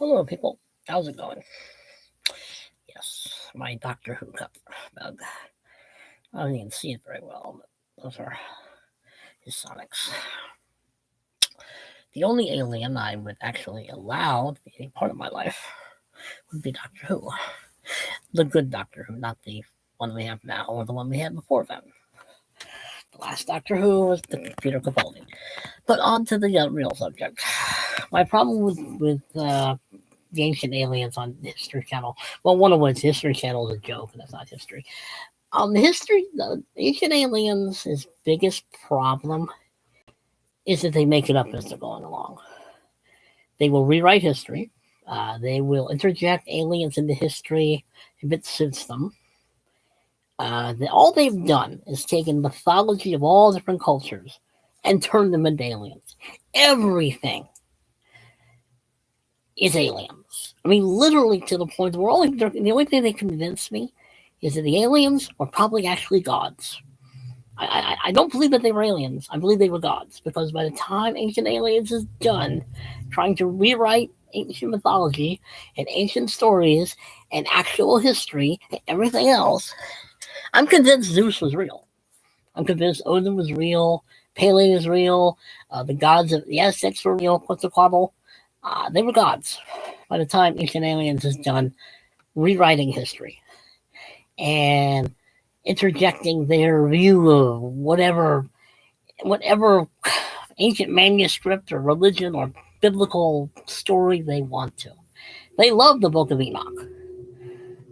Hello, people. How's it going? Yes, my Doctor Who cup mug. I don't even see it very well, but those are his Sonics. The only alien I would actually allow to be any part of my life would be Doctor Who. The good Doctor Who, not the one we have now or the one we had before then. The last Doctor Who was the Peter Capaldi. But on to the real subject. My problem with the ancient aliens on History Channel. Well, one of which History Channel is a joke, and that's not history. The ancient aliens' biggest problem is that they make it up as they're going along. They will rewrite history. They will interject aliens into history if it suits them. All they've done is taken mythology of all different cultures and turned them into aliens. Everything is aliens. I mean, literally to the point where the only thing they convince me is that the aliens were probably actually gods. I don't believe that they were aliens. I believe they were gods, because by the time Ancient Aliens is done trying to rewrite ancient mythology and ancient stories and actual history and everything else, I'm convinced Zeus was real. I'm convinced Odin was real, Pele is real, the gods of the Aztecs were real, Quetzalcoatl. They were gods by the time Ancient Aliens is done rewriting history and interjecting their view of whatever ancient manuscript or religion or biblical story they want to. They love the Book of Enoch.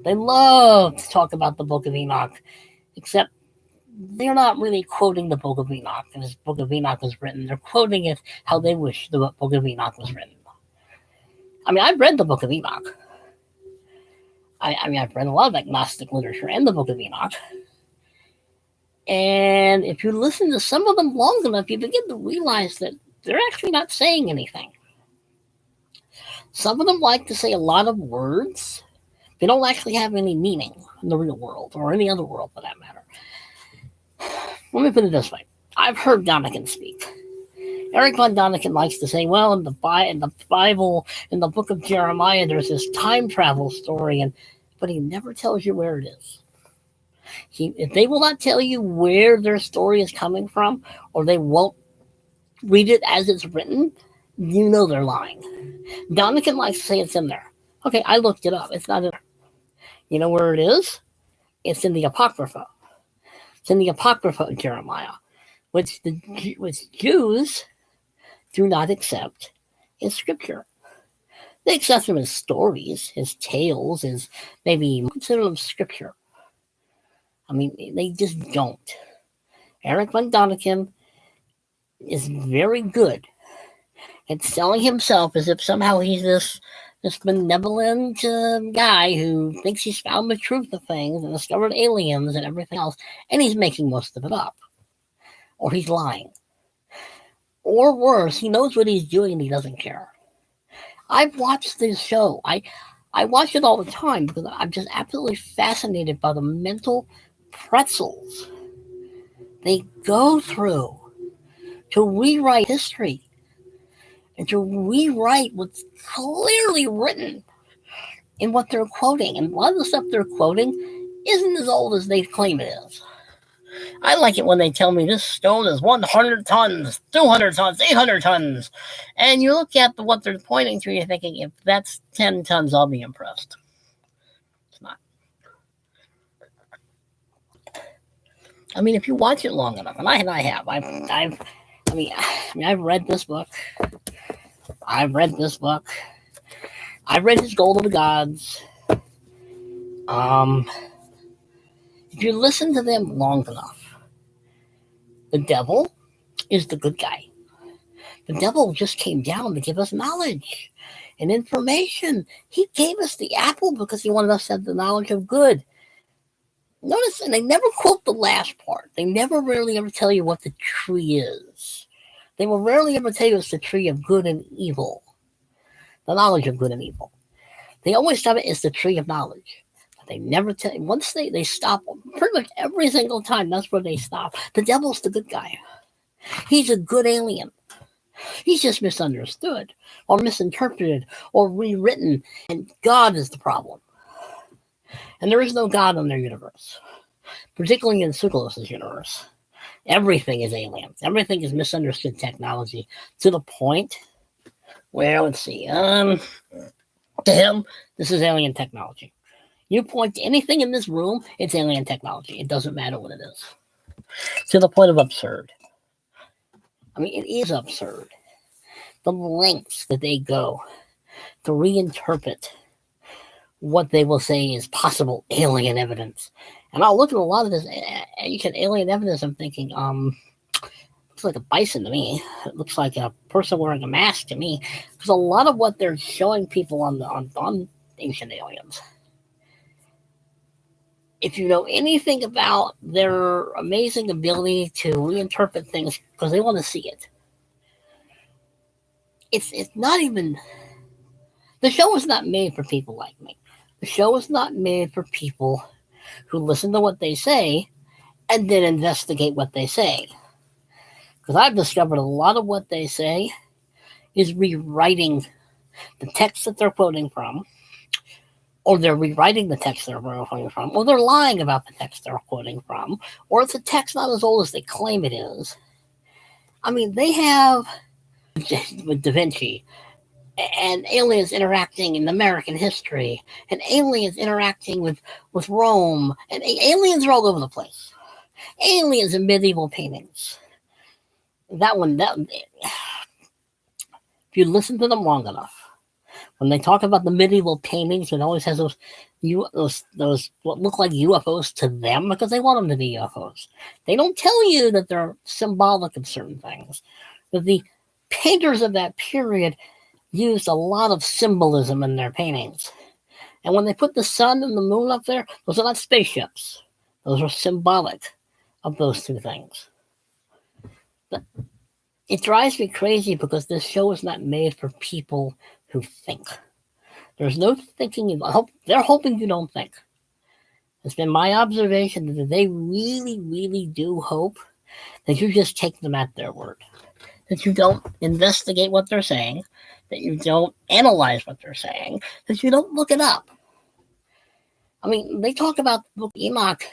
They love to talk about the Book of Enoch, except they're not really quoting the Book of Enoch and this Book of Enoch was written. They're quoting it how they wish the Book of Enoch was written. I mean, I've read the Book of Enoch. I've read a lot of agnostic literature and the Book of Enoch. And if you listen to some of them long enough, you begin to realize that they're actually not saying anything. Some of them like to say a lot of words. They don't actually have any meaning in the real world or any other world for that matter. Let me put it this way. I've heard Donikin speak. Eric von Doniken likes to say, well, in the Bible, in the book of Jeremiah, there's this time travel story, but he never tells you where it is. If they will not tell you where their story is coming from, or they won't read it as it's written, you know they're lying. Doniken likes to say it's in there. Okay, I looked it up. It's not in there. You know where it is? It's in the Apocrypha. It's in the Apocrypha of Jeremiah, which Jews do not accept in Scripture. They accept them as stories, as tales, as maybe consider them Scripture. I mean, they just don't. Eric von Doniken is very good at selling himself as if somehow he's this benevolent guy who thinks he's found the truth of things and discovered aliens and everything else, and he's making most of it up. Or he's lying. Or worse, he knows what he's doing and he doesn't care. I've watched this show. I watch it all the time because I'm just absolutely fascinated by the mental pretzels they go through to rewrite history and to rewrite what's clearly written in what they're quoting. And a lot of the stuff they're quoting isn't as old as they claim it is. I like it when they tell me this stone is 100 tons, 200 tons, 800 tons. And you look at what they're pointing to, you're thinking, if that's 10 tons, I'll be impressed. It's not. I mean, if you watch it long enough, and I have, I've read this book. I've read his Gold of the Gods. If you listen to them long enough, the devil is the good guy. The devil just came down to give us knowledge and information. He gave us the apple because he wanted us to have the knowledge of good. Notice, and they never quote the last part. They never really ever tell you what the tree is. They will rarely ever tell you it's the tree of good and evil. The knowledge of good and evil. They always tell it it's the tree of knowledge. But they never tell you. Once they stop, pretty much every single time, that's where they stop. The devil's the good guy. He's a good alien. He's just misunderstood or misinterpreted or rewritten, and God is the problem. And there is no God in their universe, particularly in Sigler's universe. Everything is alien. Everything is misunderstood technology to the point where, let's see, to him, this is alien technology. You point to anything in this room, it's alien technology. It doesn't matter what it is. To the point of absurd. I mean, it is absurd. The lengths that they go to reinterpret what they will say is possible alien evidence. And I'll look at a lot of this ancient alien evidence. I'm thinking, looks like a bison to me. It looks like a person wearing a mask to me. Because a lot of what they're showing people on ancient aliens, if you know anything about their amazing ability to reinterpret things because they want to see it, it's not even. The show is not made for people like me. The show is not made for people who listen to what they say and then investigate what they say. Because I've discovered a lot of what they say is rewriting the text that they're quoting from, or they're rewriting the text they're quoting from, or they're lying about the text they're quoting from, or it's a text not as old as they claim it is. I mean, they have, with Da Vinci, and aliens interacting in American history, and aliens interacting with Rome, and aliens are all over the place. Aliens in medieval paintings. If you listen to them long enough, when they talk about the medieval paintings, it always has those what look like UFOs to them because they want them to be UFOs. They don't tell you that they're symbolic of certain things. But the painters of that period used a lot of symbolism in their paintings. And when they put the sun and the moon up there, those are not spaceships. Those are symbolic of those two things. But it drives me crazy because this show is not made for people who think. There's no thinking. They're hoping you don't think. It's been my observation that they really, really do hope that you just take them at their word. That you don't investigate what they're saying, that you don't analyze what they're saying, that you don't look it up. I mean, they talk about the book of Enoch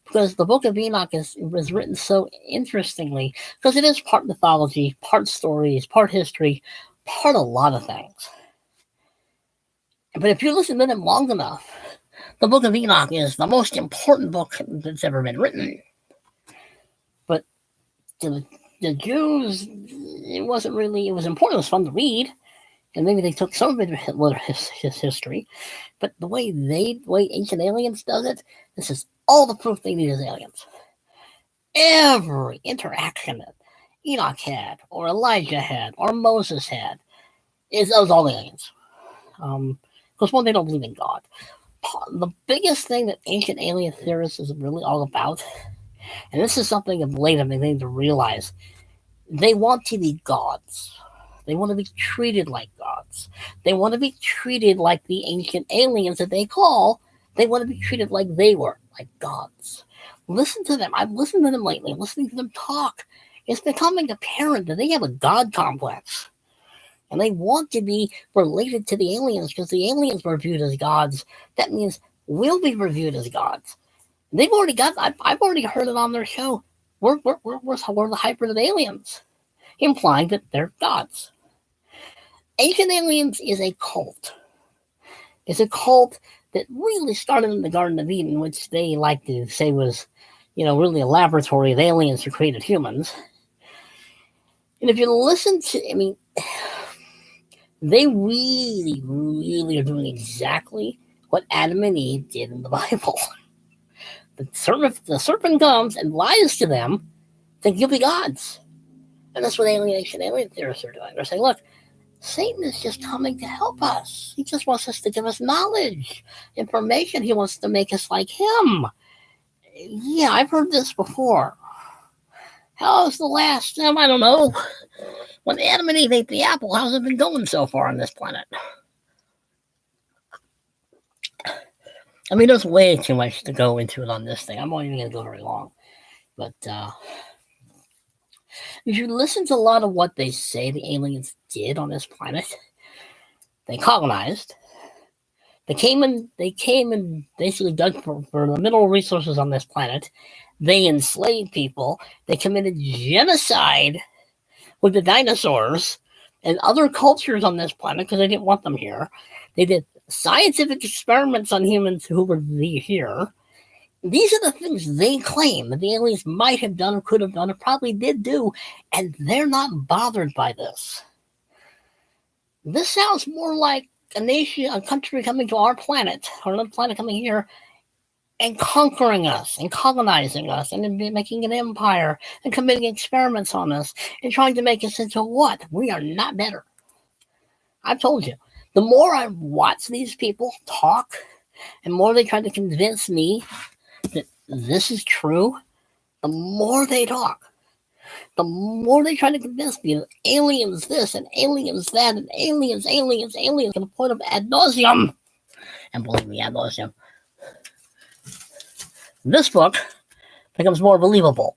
because the book of Enoch was written so interestingly because it is part mythology, part stories, part history, part a lot of things. But if you listen to them long enough, the book of Enoch is the most important book that's ever been written. But to the Jews, it wasn't really, it was important, it was fun to read, and maybe they took some of it his history, but the way Ancient Aliens does it, this is all the proof they need as aliens. Every interaction that Enoch had, or Elijah had, or Moses had, is all aliens. Because one, they don't believe in God. The biggest thing that ancient alien theorists is really all about, and this is something of late I'm beginning to realize, they want to be gods. They want to be treated like gods. They want to be treated like the ancient aliens that they call. They want to be treated like they were, like gods. Listen to them. I've listened to them lately, listening to them talk. It's becoming apparent that they have a god complex. And they want to be related to the aliens because the aliens were viewed as gods. That means we'll be reviewed as gods. They've already got. I've already heard it on their show. We're the hybrid aliens, implying that they're gods. Ancient Aliens is a cult. It's a cult that really started in the Garden of Eden, which they like to say was, really a laboratory of aliens who created humans. And if you listen to, they really, really are doing exactly what Adam and Eve did in the Bible. The serpent comes and lies to them, think you'll be gods. And that's what alien theorists are doing. They're saying, look, Satan is just coming to help us. He just wants us to give us knowledge, information. He wants to make us like him. Yeah, I've heard this before. How's the last time? I don't know. When Adam and Eve ate the apple, how's it been going so far on this planet? There's way too much to go into it on this thing. I'm not even going to go very long. But If you listen to a lot of what they say the aliens did on this planet, they colonized. They came and basically dug for the mineral resources on this planet. They enslaved people. They committed genocide with the dinosaurs and other cultures on this planet because they didn't want them here. They did scientific experiments on humans who were here. These are the things they claim that the aliens might have done or could have done or probably did do, and they're not bothered by this. This sounds more like a country coming to our planet, or another planet coming here, and conquering us, and colonizing us, and making an empire, and committing experiments on us, and trying to make us into what? We are not better. I've told you, the more I watch these people talk, and more they try to convince me that this is true, the more they talk. The more they try to convince me that aliens this and aliens that and aliens to the point of ad nauseum. And believe me, ad nauseum. This book becomes more believable.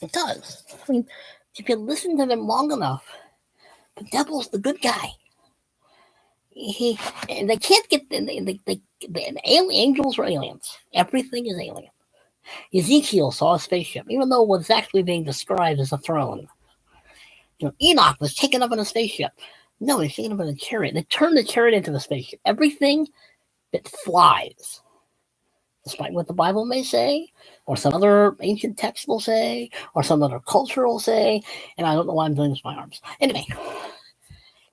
It does. I mean, if you listen to them long enough, the devil's the good guy. They can't get angels or aliens. Everything is alien. Ezekiel saw a spaceship, even though it was actually being described as a throne. Enoch was taken up in a spaceship. No, he's taken up in a chariot. They turned the chariot into a spaceship. Everything that flies, despite what the Bible may say, or some other ancient text will say, or some other culture will say, and I don't know why I'm doing this with my arms. Anyway,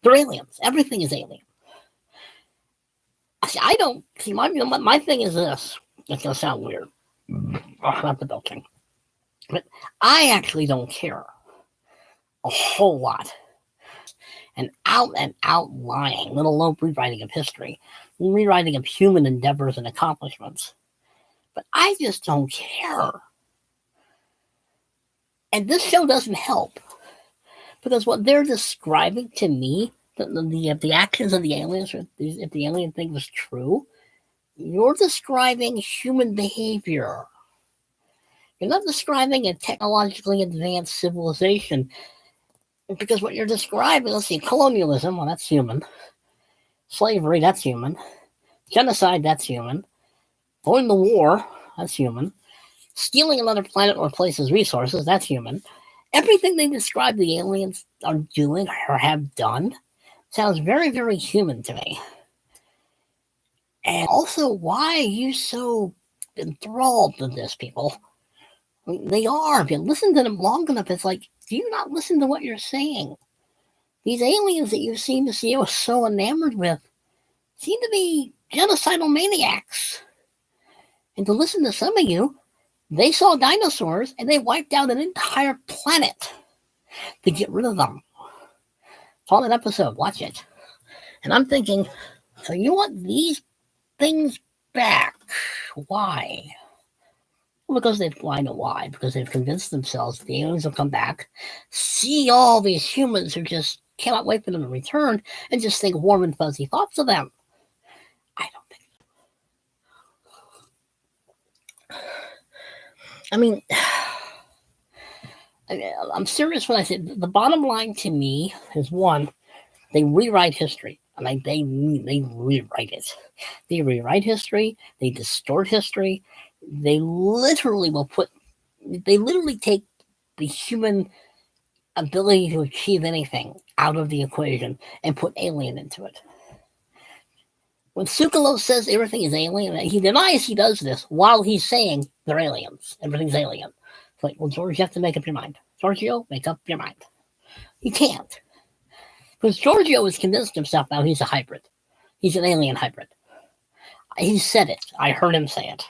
they're aliens. Everything is alien. I don't see my thing is this. It's gonna sound weird. Not the belching. But I actually don't care a whole lot. An out and out lying, let alone rewriting of history, rewriting of human endeavors and accomplishments. But I just don't care. And this show doesn't help. Because what they're describing to me, the actions of the aliens, if the alien thing was true, you're describing human behavior. You're not describing a technologically advanced civilization. Because what you're describing, let's see, colonialism, well, that's human. Slavery, that's human. Genocide, that's human. Going to war, that's human. Stealing another planet or place's resources, that's human. Everything they describe the aliens are doing or have done sounds very, very human to me. And also, why are you so enthralled with this, people? I mean, they are. If you listen to them long enough, it's like, do you not listen to what you're saying? These aliens that you seem to see so enamored with seem to be genocidal maniacs. And to listen to some of you, they saw dinosaurs and they wiped out an entire planet to get rid of them. It's on an episode. Watch it. And I'm thinking, so you want these things back? Why? Well, because I know why. Because they've convinced themselves the aliens will come back, see all these humans who just cannot wait for them to return, and just think warm and fuzzy thoughts of them. I don't think so. I mean, I'm serious when I say the bottom line to me is, one, they rewrite history. And they rewrite it. They rewrite history. They distort history. They literally take the human ability to achieve anything out of the equation and put alien into it. When Tsukalo says everything is alien, he denies he does this while he's saying they're aliens. Everything's alien. It's like, well, George, you have to make up your mind. Giorgio, make up your mind. He can't. Because Giorgio has convinced himself now he's a hybrid. He's an alien hybrid. He said it. I heard him say it.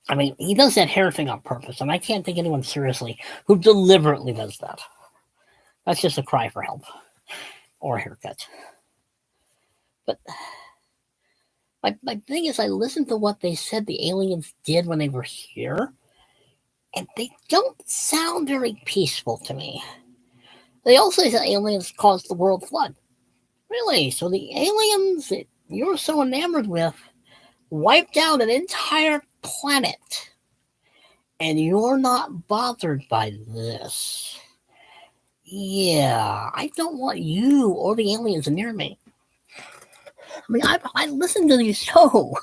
I mean, he does that hair thing on purpose, and I can't take anyone seriously who deliberately does that. That's just a cry for help. Or a haircut. But my thing is, I listened to what they said the aliens did when they were here, and they don't sound very peaceful to me. They also say aliens caused the world flood. Really? So the aliens that you're so enamored with wiped out an entire planet and you're not bothered by this, yeah, I don't want you or the aliens near me. I mean, I listen to these shows,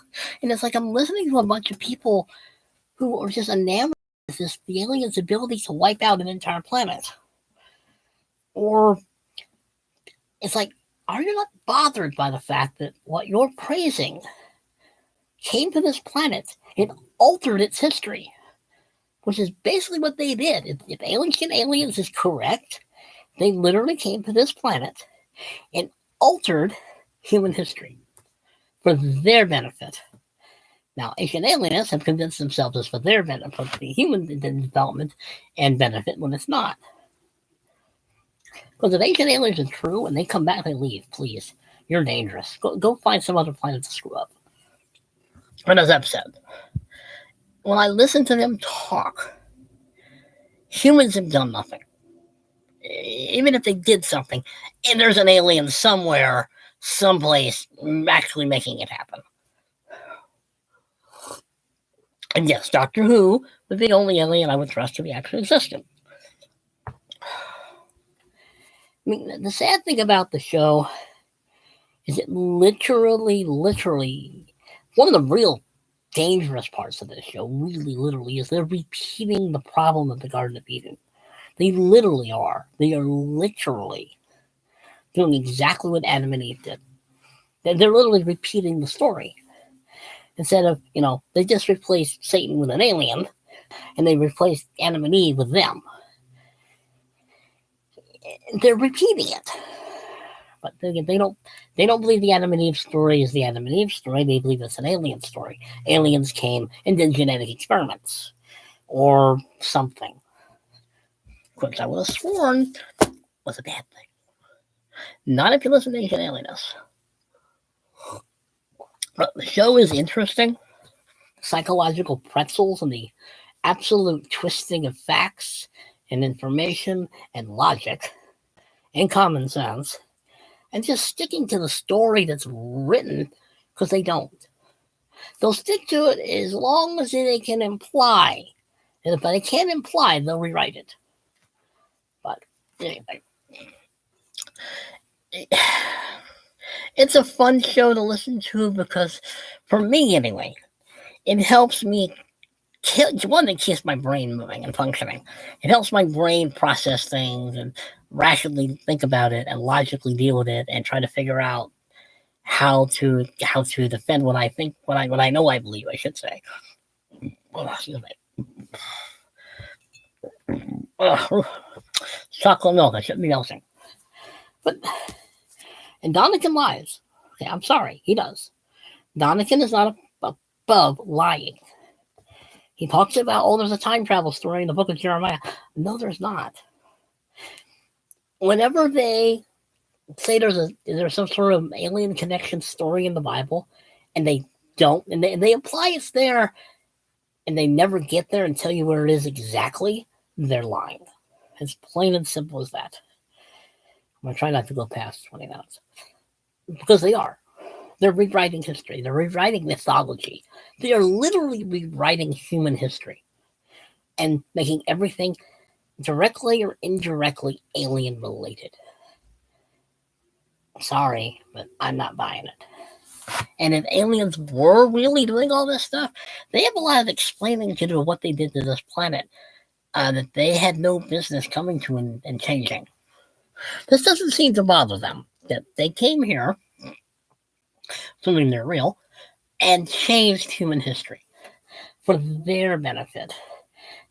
and it's like I'm listening to a bunch of people who are just enamored with the aliens' ability to wipe out an entire planet. Or it's like, are you not bothered by the fact that what you're praising came to this planet and altered its history? Which is basically what they did. If Ancient Aliens is correct, they literally came to this planet and altered human history for their benefit. Now, Ancient Aliens have convinced themselves it's for their benefit, for the human development and benefit when it's not. Because if Ancient Aliens are true and they come back, they leave, please. You're dangerous. Go find some other planet to screw up. And as I've said, when I listen to them talk, humans have done nothing. Even if they did something, and there's an alien somewhere, someplace, actually making it happen. And yes, Doctor Who was the only alien I would trust to be actually existent. I mean, the sad thing about the show is it literally, one of the real dangerous parts of this show, really, literally, is they're repeating the problem of the Garden of Eden. They literally are. They are literally doing exactly what Adam and Eve did. They're literally repeating the story. Instead of, they just replaced Satan with an alien, and they replaced Adam and Eve with them. They're repeating it. But they don't believe the Adam and Eve story is the Adam and Eve story. They believe it's an alien story. Aliens came and did genetic experiments. Or something. Which I would have sworn was a bad thing. Not if you listen to Ancient Aliens. But the show is interesting. Psychological pretzels and the absolute twisting of facts and information and logic and common sense, and just sticking to the story that's written, because they don't. They'll stick to it as long as they can imply. And if they can't imply, they'll rewrite it. But anyway, it's a fun show to listen to because, for me anyway, it helps me. One, it keeps my brain moving and functioning. It helps my brain process things and rationally think about it and logically deal with it and try to figure out how to defend what I think, what I know I believe, I should say. Excuse me. Chocolate milk, I shouldn't be yelling. But, and Donnegan lies. Okay, I'm sorry, he does. Donnegan is not above lying. He talks about, there's a time travel story in the book of Jeremiah. No, there's not. Whenever they say there's some sort of alien connection story in the Bible, and they don't, and they imply it's there, and they never get there and tell you where it is exactly, they're lying. It's plain and simple as that. I'm going to try not to go past 20 minutes. Because they are. They're rewriting history. They're rewriting mythology. They are literally rewriting human history and making everything directly or indirectly alien related. Sorry, but I'm not buying it. And if aliens were really doing all this stuff, they have a lot of explaining to do what they did to this planet that they had no business coming to and changing. This doesn't seem to bother them. That they came here, assuming they're real, and changed human history for their benefit,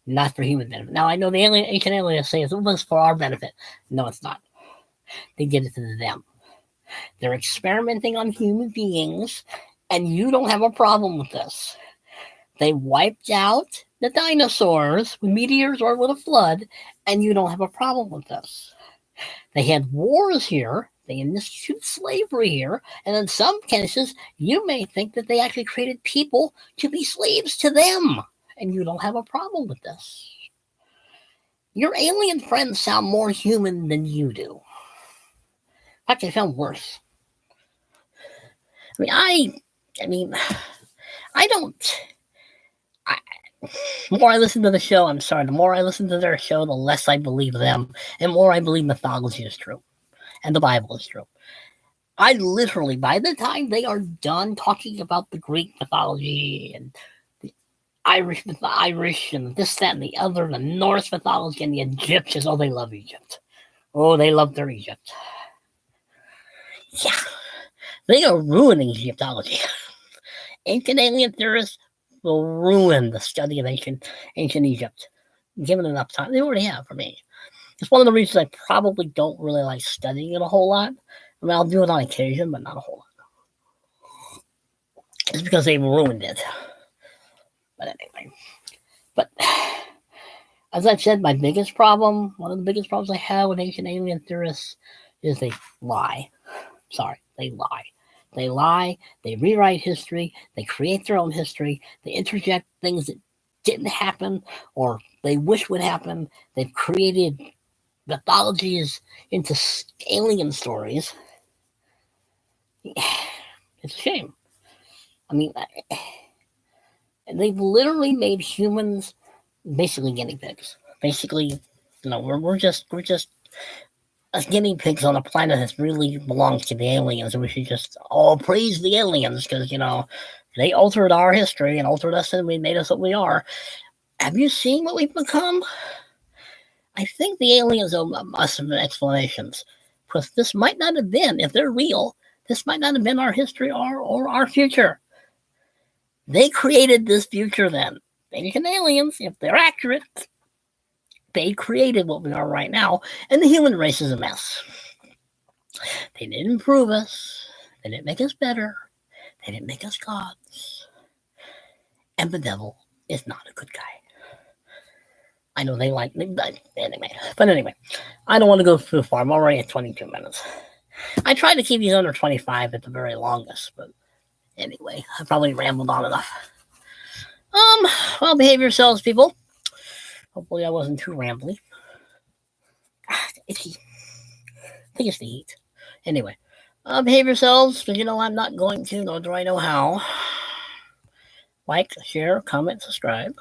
not for human benefit. Now, I know the ancient aliens say it was for our benefit. No, it's not. They did it to them. They're experimenting on human beings, and you don't have a problem with this. They wiped out the dinosaurs with meteors or with a flood, and you don't have a problem with this. They had wars here. They instituted slavery here. And in some cases, you may think that they actually created people to be slaves to them. And you don't have a problem with this. Your alien friends sound more human than you do. In fact, they sound worse. I don't. The more I listen to the show, the more I listen to their show, the less I believe them, and more I believe mythology is true, and the Bible is true. I literally, by the time they are done talking about the Greek mythology and the Irish, and this, that, and the other, the Norse mythology, and the Egyptians, oh, they love Egypt. Oh, they love their Egypt. Yeah, they are ruining Egyptology. Ancient alien theorists will ruin the study of ancient Egypt. Given enough time, they already have for me. It's one of the reasons I probably don't really like studying it a whole lot. I mean, I'll do it on occasion, but not a whole lot. It's because they've ruined it. But anyway, but as I've said, my biggest problem, one of the biggest problems I have with ancient alien theorists, is they lie. Sorry, they lie. They lie, they rewrite history, they create their own history, they interject things that didn't happen or they wish would happen. They've created mythologies into alien stories. It's a shame. I mean, they've literally made humans basically guinea pigs. Basically, we're just as guinea pigs on a planet that really belongs to the aliens, and we should just all praise the aliens because they altered our history and altered us, and we made us what we are. Have you seen what we've become? I think the aliens must have explanations, because this might not have been, if they're real, this might not have been our history or our future. They created this future then. Ancient aliens, if they're accurate, they created what we are right now, and the human race is a mess. They didn't improve us. They didn't make us better. They didn't make us gods. And the devil is not a good guy. I know they like me, but anyway, I don't want to go too far. I'm already at 22 minutes. I try to keep these under 25 at the very longest, but anyway, I probably rambled on enough. Well, behave yourselves, people. Hopefully I wasn't too rambly. Itchy. I think it's the heat. Anyway, behave yourselves, because I'm not going to, nor do I know how. Like, share, comment, subscribe.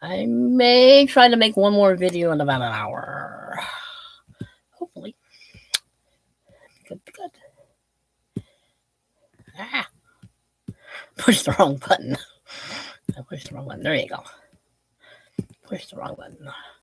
I may try to make one more video in about an hour. Hopefully. Good. Push the wrong button. I pushed the wrong button. There you go. Push the wrong button.